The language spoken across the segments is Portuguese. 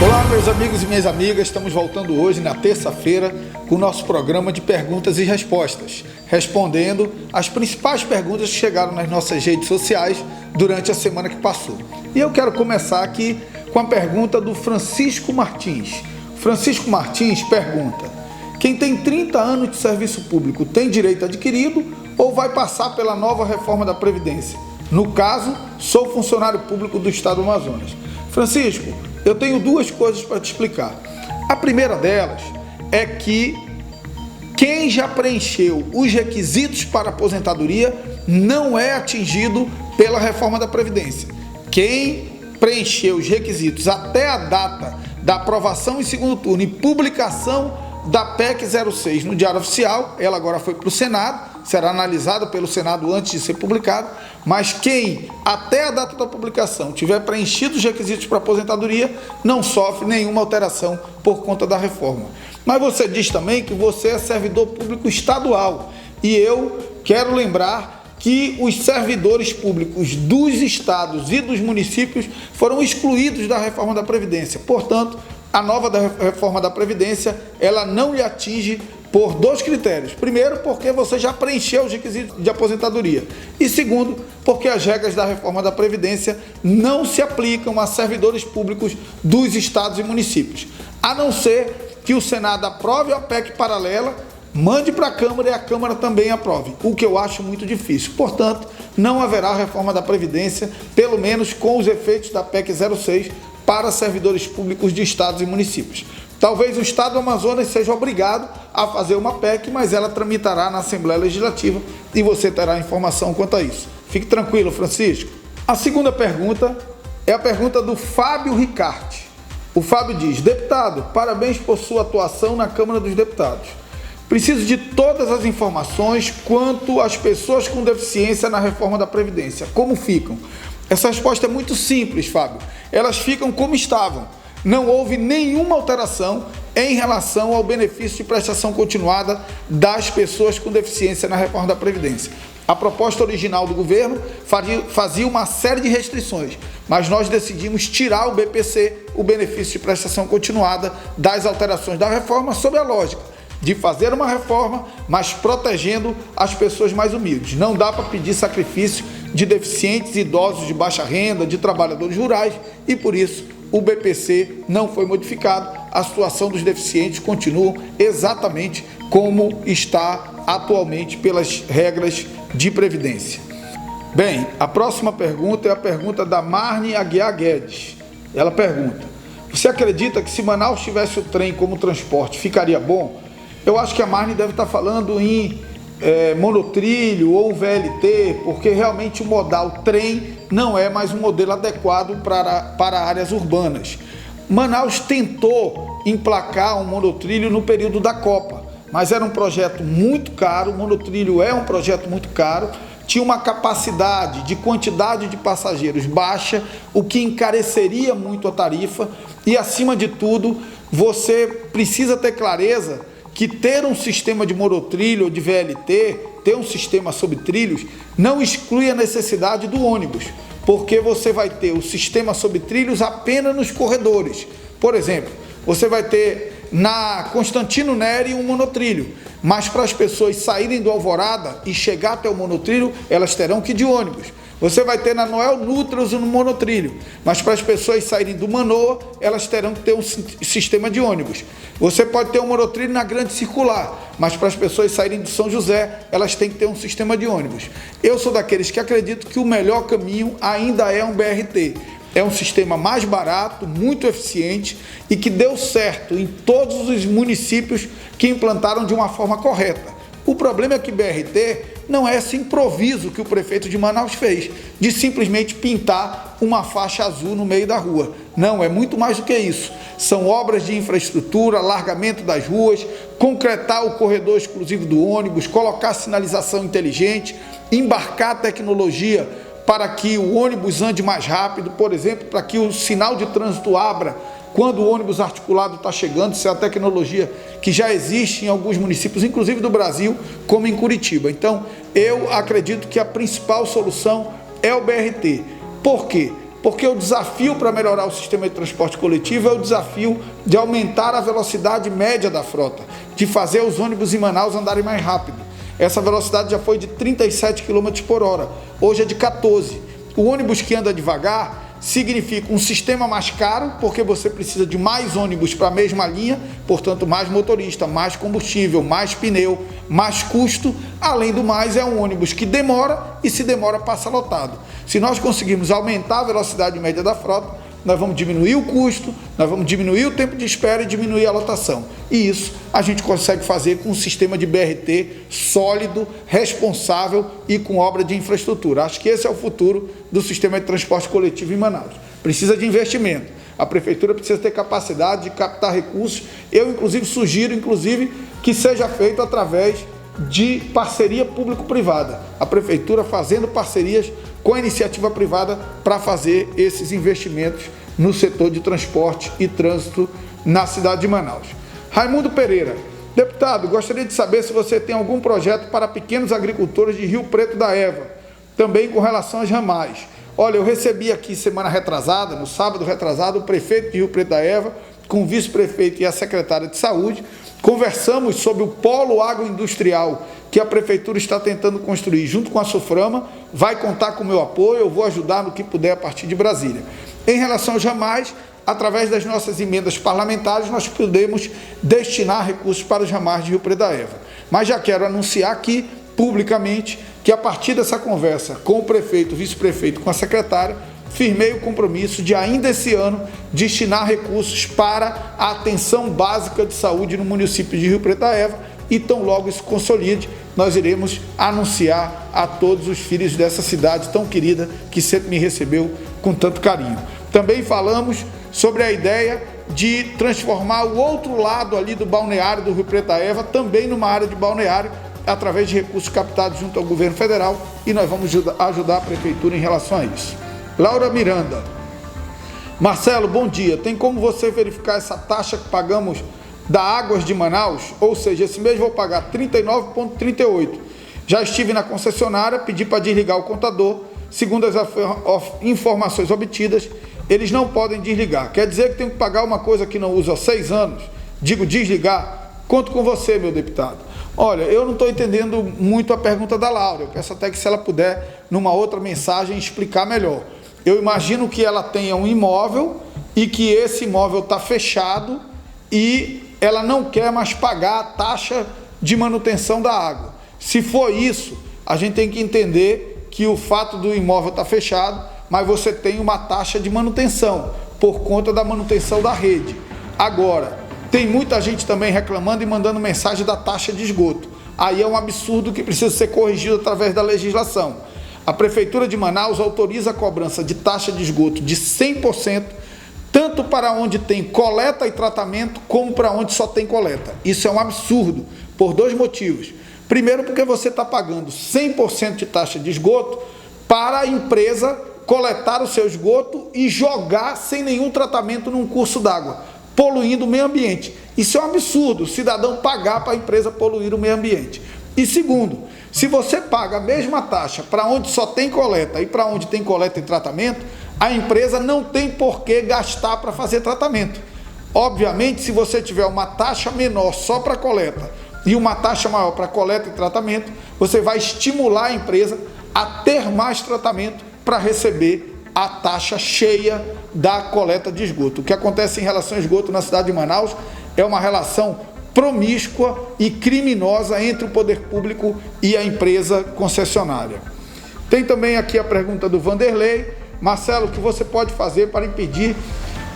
Olá, meus amigos e minhas amigas, estamos voltando hoje, na terça-feira, com o nosso programa de perguntas e respostas, respondendo as principais perguntas que chegaram nas nossas redes sociais durante a semana que passou. E eu quero começar aqui com a pergunta do Francisco Martins. Francisco Martins pergunta: quem tem 30 anos de serviço público tem direito adquirido ou vai passar pela nova reforma da Previdência? No caso, sou funcionário público do Estado do Amazonas. Francisco, eu tenho duas coisas para te explicar. A primeira delas é que quem já preencheu os requisitos para aposentadoria não é atingido pela reforma da Previdência. Quem preencheu os requisitos até a data da aprovação em segundo turno e publicação da PEC 06 no Diário Oficial, ela agora foi para o Senado, será analisada pelo Senado antes de ser publicada, mas quem até a data da publicação tiver preenchido os requisitos para aposentadoria não sofre nenhuma alteração por conta da reforma. Mas você diz também que você é servidor público estadual e eu quero lembrar que os servidores públicos dos estados e dos municípios foram excluídos da reforma da Previdência. Portanto, a nova reforma da Previdência, ela não lhe atinge por dois critérios. Primeiro, porque você já preencheu os requisitos de aposentadoria. E segundo, porque as regras da reforma da Previdência não se aplicam a servidores públicos dos estados e municípios. A não ser que o Senado aprove a PEC paralela, mande para a Câmara e a Câmara também aprove, o que eu acho muito difícil. Portanto, não haverá reforma da Previdência, pelo menos com os efeitos da PEC 06, para servidores públicos de estados e municípios. Talvez o Estado do Amazonas seja obrigado a fazer uma PEC, mas ela tramitará na Assembleia Legislativa e você terá informação quanto a isso. Fique tranquilo, Francisco. A segunda pergunta é a pergunta do Fábio Ricarte. O Fábio diz: deputado, parabéns por sua atuação na Câmara dos Deputados. Preciso de todas as informações quanto às pessoas com deficiência na reforma da Previdência. Como ficam? Essa resposta é muito simples, Fábio. Elas ficam como estavam. Não houve nenhuma alteração em relação ao benefício de prestação continuada das pessoas com deficiência na reforma da Previdência. A proposta original do governo fazia uma série de restrições, mas nós decidimos tirar o BPC, o benefício de prestação continuada, das alterações da reforma, sob a lógica de fazer uma reforma, mas protegendo as pessoas mais humildes. Não dá para pedir sacrifício de deficientes, idosos de baixa renda, de trabalhadores rurais, e por isso o BPC não foi modificado. A situação dos deficientes continua exatamente como está atualmente pelas regras de Previdência. Bem, a próxima pergunta é a pergunta da Marne Aguiar Guedes. Ela pergunta: você acredita que se Manaus tivesse o trem como transporte, ficaria bom? Eu acho que a Marne deve estar falando em monotrilho ou VLT, porque realmente o modal trem não é mais um modelo adequado para áreas urbanas. Manaus tentou emplacar um monotrilho no período da Copa, mas era um projeto muito caro. O monotrilho é um projeto muito caro, tinha uma capacidade de quantidade de passageiros baixa, o que encareceria muito a tarifa, e acima de tudo, você precisa ter clareza que ter um sistema de monotrilho ou de VLT, ter um sistema sobre trilhos, não exclui a necessidade do ônibus, porque você vai ter o sistema sobre trilhos apenas nos corredores. Por exemplo, você vai ter na Constantino Neri um monotrilho, mas para as pessoas saírem do Alvorada e chegar até o monotrilho, elas terão que ir de ônibus. Você vai ter na Noel Nutras um monotrilho, mas para as pessoas saírem do Manoa, elas terão que ter um sistema de ônibus. Você pode ter um monotrilho na Grande Circular, mas para as pessoas saírem de São José, elas têm que ter um sistema de ônibus. Eu sou daqueles que acreditam que o melhor caminho ainda é um BRT. É um sistema mais barato, muito eficiente e que deu certo em todos os municípios que implantaram de uma forma correta. O problema é que BRT não é esse improviso que o prefeito de Manaus fez, de simplesmente pintar uma faixa azul no meio da rua. Não, é muito mais do que isso. São obras de infraestrutura, alargamento das ruas, concretar o corredor exclusivo do ônibus, colocar sinalização inteligente, embarcar tecnologia para que o ônibus ande mais rápido, por exemplo, para que o sinal de trânsito abra quando o ônibus articulado está chegando. Isso é a tecnologia que já existe em alguns municípios, inclusive do Brasil, como em Curitiba. Então, eu acredito que a principal solução é o BRT. Por quê? Porque o desafio para melhorar o sistema de transporte coletivo é o desafio de aumentar a velocidade média da frota, de fazer os ônibus em Manaus andarem mais rápido. Essa velocidade já foi de 37 km por hora, hoje é de 14. O ônibus que anda devagar significa um sistema mais caro, porque você precisa de mais ônibus para a mesma linha, portanto mais motorista, mais combustível, mais pneu, mais custo. Além do mais, é um ônibus que demora e se demora passa lotado. Se nós conseguirmos aumentar a velocidade média da frota, nós vamos diminuir o custo, nós vamos diminuir o tempo de espera e diminuir a lotação. E isso a gente consegue fazer com um sistema de BRT sólido, responsável e com obra de infraestrutura. Acho que esse é o futuro do sistema de transporte coletivo em Manaus. Precisa de investimento. A prefeitura precisa ter capacidade de captar recursos. Eu, inclusive, sugiro, que seja feito através de parceria público-privada. A prefeitura fazendo parcerias com a iniciativa privada para fazer esses investimentos no setor de transporte e trânsito na cidade de Manaus. Raimundo Pereira: deputado, gostaria de saber se você tem algum projeto para pequenos agricultores de Rio Preto da Eva, também com relação às ramais. Olha, eu recebi aqui semana retrasada, no sábado retrasado, o prefeito de Rio Preto da Eva, com o vice-prefeito e a secretária de saúde. Conversamos sobre o polo agroindustrial que a prefeitura está tentando construir junto com a Soframa. Vai contar com o meu apoio, eu vou ajudar no que puder a partir de Brasília. Em relação aos ramais, através das nossas emendas parlamentares, nós podemos destinar recursos para os ramais de Rio Preto da Eva. Mas já quero anunciar aqui, publicamente, que a partir dessa conversa com o prefeito, o vice-prefeito, com a secretária, firmei o compromisso de, ainda esse ano, destinar recursos para a atenção básica de saúde no município de Rio Preto da Eva, e tão logo isso consolide, nós iremos anunciar a todos os filhos dessa cidade tão querida, que sempre me recebeu com tanto carinho. Também falamos sobre a ideia de transformar o outro lado ali do balneário do Rio Preto da Eva, também numa área de balneário, através de recursos captados junto ao governo federal, e nós vamos ajudar a prefeitura em relação a isso. Laura Miranda: Marcelo, bom dia. Tem como você verificar essa taxa que pagamos da Águas de Manaus? Ou seja, esse mês vou pagar R$ 39,38. Já estive na concessionária, pedi para desligar o contador. Segundo as informações obtidas, eles não podem desligar. Quer dizer que tenho que pagar uma coisa que não uso há 6 anos? Digo desligar? Conto com você, meu deputado. Olha, eu não estou entendendo muito a pergunta da Laura. Eu peço até que, se ela puder, numa outra mensagem, explicar melhor. Eu imagino que ela tenha um imóvel e que esse imóvel está fechado e ela não quer mais pagar a taxa de manutenção da água. Se for isso, a gente tem que entender que o fato do imóvel estar fechado, mas você tem uma taxa de manutenção por conta da manutenção da rede. Agora, tem muita gente também reclamando e mandando mensagem da taxa de esgoto. Aí é um absurdo que precisa ser corrigido através da legislação. A Prefeitura de Manaus autoriza a cobrança de taxa de esgoto de 100%, tanto para onde tem coleta e tratamento, como para onde só tem coleta. Isso é um absurdo, por 2 motivos. Primeiro, porque você está pagando 100% de taxa de esgoto para a empresa coletar o seu esgoto e jogar sem nenhum tratamento num curso d'água, poluindo o meio ambiente. Isso é um absurdo, o cidadão pagar para a empresa poluir o meio ambiente. E segundo, se você paga a mesma taxa para onde só tem coleta e para onde tem coleta e tratamento, a empresa não tem por que gastar para fazer tratamento. Obviamente, se você tiver uma taxa menor só para coleta e uma taxa maior para coleta e tratamento, você vai estimular a empresa a ter mais tratamento para receber a taxa cheia da coleta de esgoto. O que acontece em relação ao esgoto na cidade de Manaus é uma relação promíscua e criminosa entre o poder público e a empresa concessionária. Tem também aqui a pergunta do Vanderlei: Marcelo, o que você pode fazer para impedir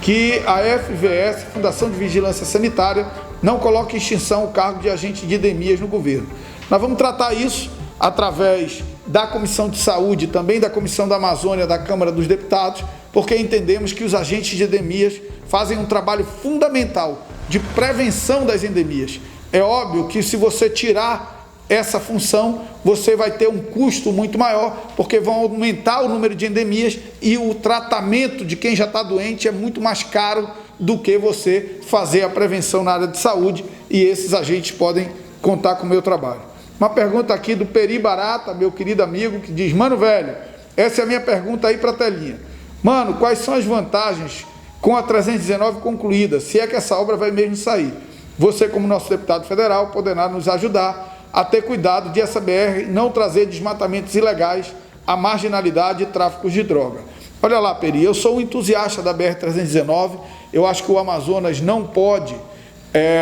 que a FVS, Fundação de Vigilância Sanitária, não coloque em extinção o cargo de agente de endemias no governo? Nós vamos tratar isso através da Comissão de Saúde e também da Comissão da Amazônia da Câmara dos Deputados, porque entendemos que os agentes de endemias fazem um trabalho fundamental de prevenção das endemias. É óbvio que, se você tirar essa função, você vai ter um custo muito maior, porque vão aumentar o número de endemias e o tratamento de quem já está doente é muito mais caro do que você fazer a prevenção na área de saúde, e esses agentes podem contar com o meu trabalho. Uma pergunta aqui do Peri Barata, meu querido amigo, que diz: Mano Velho, essa é a minha pergunta aí para a telinha. Mano, quais são as vantagens com a 319 concluída, se é que essa obra vai mesmo sair? Você, como nosso deputado federal, poderá nos ajudar a ter cuidado de essa BR não trazer desmatamentos ilegais, a marginalidade e tráficos de droga. Olha lá, Peri, eu sou um entusiasta da BR-319, eu acho que o Amazonas não pode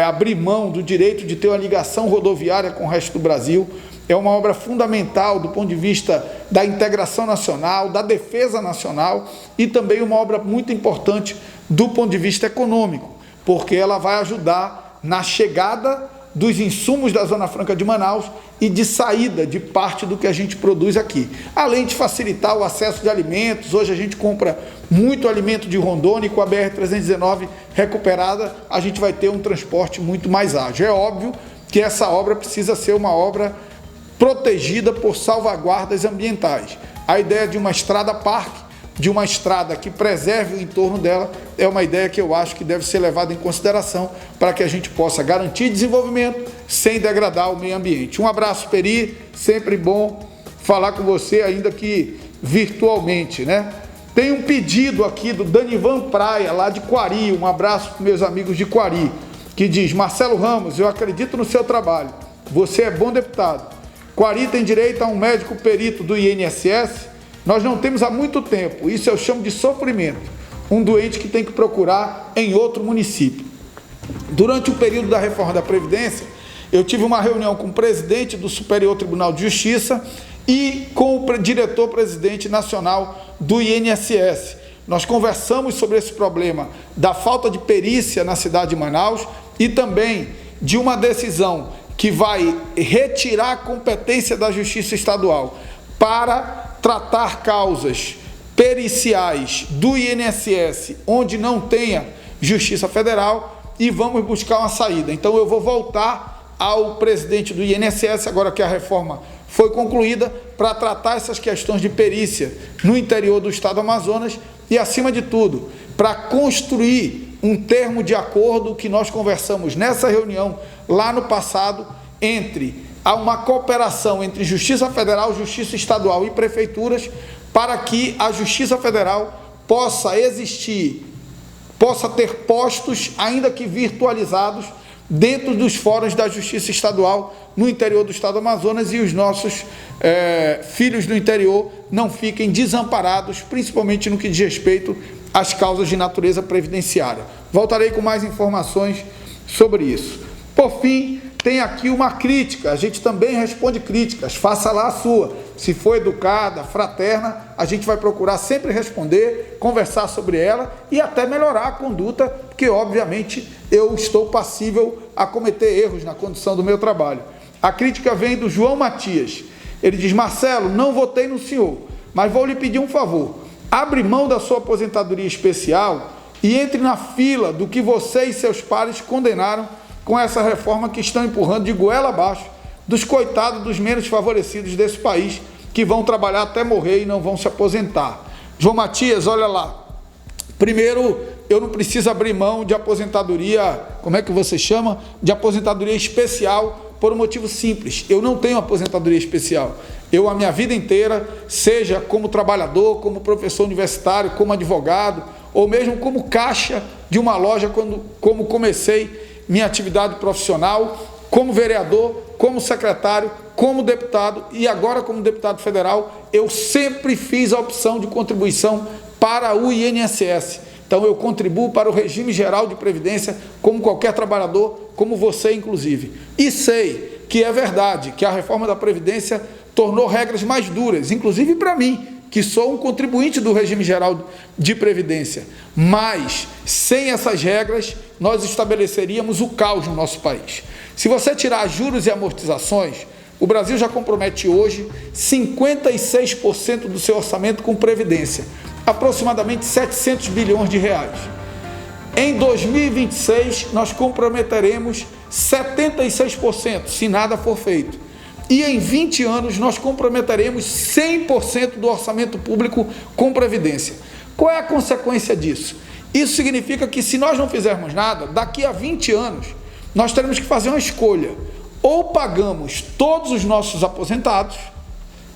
abrir mão do direito de ter uma ligação rodoviária com o resto do Brasil. É uma obra fundamental do ponto de vista da integração nacional, da defesa nacional e também uma obra muito importante do ponto de vista econômico, porque ela vai ajudar na chegada dos insumos da Zona Franca de Manaus e de saída de parte do que a gente produz aqui. Além de facilitar o acesso de alimentos, hoje a gente compra muito alimento de Rondônia e com a BR-319 recuperada, a gente vai ter um transporte muito mais ágil. É óbvio que essa obra precisa ser uma obra protegida por salvaguardas ambientais. A ideia de uma estrada-parque, de uma estrada que preserve o entorno dela, é uma ideia que eu acho que deve ser levada em consideração para que a gente possa garantir desenvolvimento sem degradar o meio ambiente. Um abraço, Peri, sempre bom falar com você, ainda que virtualmente, né? Tem um pedido aqui do Danivan Praia, lá de Quari, um abraço para meus amigos de Quari, que diz: Marcelo Ramos, eu acredito no seu trabalho, você é bom deputado. Quari tem direito a um médico perito do INSS? Nós não temos há muito tempo, isso eu chamo de sofrimento, um doente que tem que procurar em outro município. Durante o período da reforma da Previdência, eu tive uma reunião com o presidente do Superior Tribunal de Justiça e com o diretor-presidente nacional do INSS. Nós conversamos sobre esse problema da falta de perícia na cidade de Manaus e também de uma decisão que vai retirar a competência da Justiça Estadual para tratar causas periciais do INSS, onde não tenha Justiça Federal, e vamos buscar uma saída. Então eu vou voltar ao presidente do INSS, agora que a reforma foi concluída, para tratar essas questões de perícia no interior do estado do Amazonas e, acima de tudo, para construir um termo de acordo que nós conversamos nessa reunião lá no passado, entre uma cooperação entre Justiça Federal, Justiça Estadual e prefeituras, para que a Justiça Federal possa existir, possa ter postos, ainda que virtualizados, dentro dos fóruns da Justiça Estadual no interior do estado do Amazonas, e os nossos filhos do interior não fiquem desamparados, principalmente no que diz respeito às causas de natureza previdenciária. Voltarei com mais informações sobre isso. Por fim, tem aqui uma crítica, a gente também responde críticas, faça lá a sua. Se for educada, fraterna, a gente vai procurar sempre responder, conversar sobre ela e até melhorar a conduta, porque obviamente eu estou passível a cometer erros na condução do meu trabalho. A crítica vem do João Matias. Ele diz: Marcelo, não votei no senhor, mas vou lhe pedir um favor. Abre mão da sua aposentadoria especial e entre na fila do que você e seus pares condenaram com essa reforma que estão empurrando de goela abaixo dos coitados dos menos favorecidos desse país, que vão trabalhar até morrer e não vão se aposentar. João Matias, olha lá, primeiro, eu não preciso abrir mão de aposentadoria, como é que você chama? De aposentadoria especial, por um motivo simples: eu não tenho aposentadoria especial. Eu, a minha vida inteira, seja como trabalhador, como professor universitário, como advogado, ou mesmo como caixa de uma loja, como comecei minha atividade profissional, como vereador, como secretário, como deputado e agora como deputado federal, eu sempre fiz a opção de contribuição para o INSS. Então eu contribuo para o regime geral de previdência como qualquer trabalhador, como você inclusive. E sei que é verdade que a reforma da Previdência tornou regras mais duras, inclusive para mim, que sou um contribuinte do regime geral de previdência, mas sem essas regras nós estabeleceríamos o caos no nosso país. Se você tirar juros e amortizações, o Brasil já compromete hoje 56% do seu orçamento com previdência, aproximadamente 700 bilhões de reais. Em 2026 nós comprometeremos 76%, se nada for feito. E em 20 anos nós comprometeremos 100% do orçamento público com previdência. Qual é a consequência disso? Isso significa que, se nós não fizermos nada, daqui a 20 anos nós teremos que fazer uma escolha: ou pagamos todos os nossos aposentados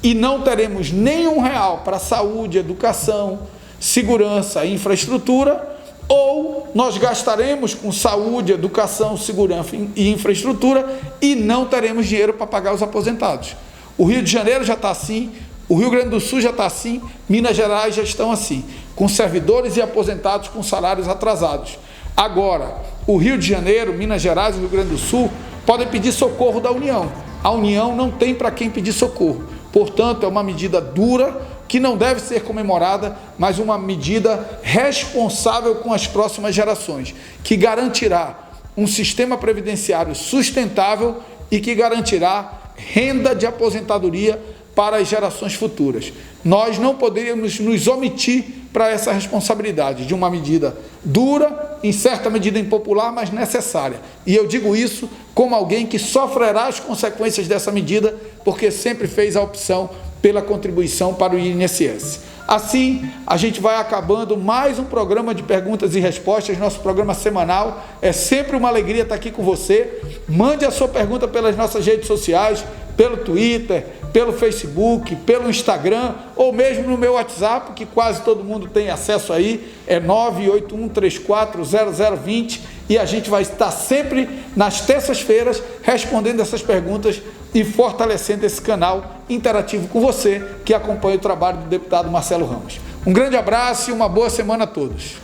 e não teremos nenhum real para saúde, educação, segurança e infraestrutura, ou nós gastaremos com saúde, educação, segurança e infraestrutura e não teremos dinheiro para pagar os aposentados. O Rio de Janeiro já está assim, o Rio Grande do Sul já está assim, Minas Gerais já estão assim, com servidores e aposentados com salários atrasados. Agora, o Rio de Janeiro, Minas Gerais e o Rio Grande do Sul podem pedir socorro da União. A União não tem para quem pedir socorro. Portanto, é uma medida dura, que não deve ser comemorada, mas uma medida responsável com as próximas gerações, que garantirá um sistema previdenciário sustentável e que garantirá renda de aposentadoria para as gerações futuras. Nós não poderíamos nos omitir para essa responsabilidade de uma medida dura, em certa medida impopular, mas necessária. E eu digo isso como alguém que sofrerá as consequências dessa medida, porque sempre fez a opção pela contribuição para o INSS. Assim, a gente vai acabando mais um programa de perguntas e respostas, nosso programa semanal. É sempre uma alegria estar aqui com você. Mande a sua pergunta pelas nossas redes sociais, pelo Twitter, pelo Facebook, pelo Instagram, ou mesmo no meu WhatsApp, que quase todo mundo tem acesso aí, é 981340020, e a gente vai estar sempre nas terças-feiras respondendo essas perguntas e fortalecendo esse canal interativo com você que acompanha o trabalho do deputado Marcelo Ramos. Um grande abraço e uma boa semana a todos.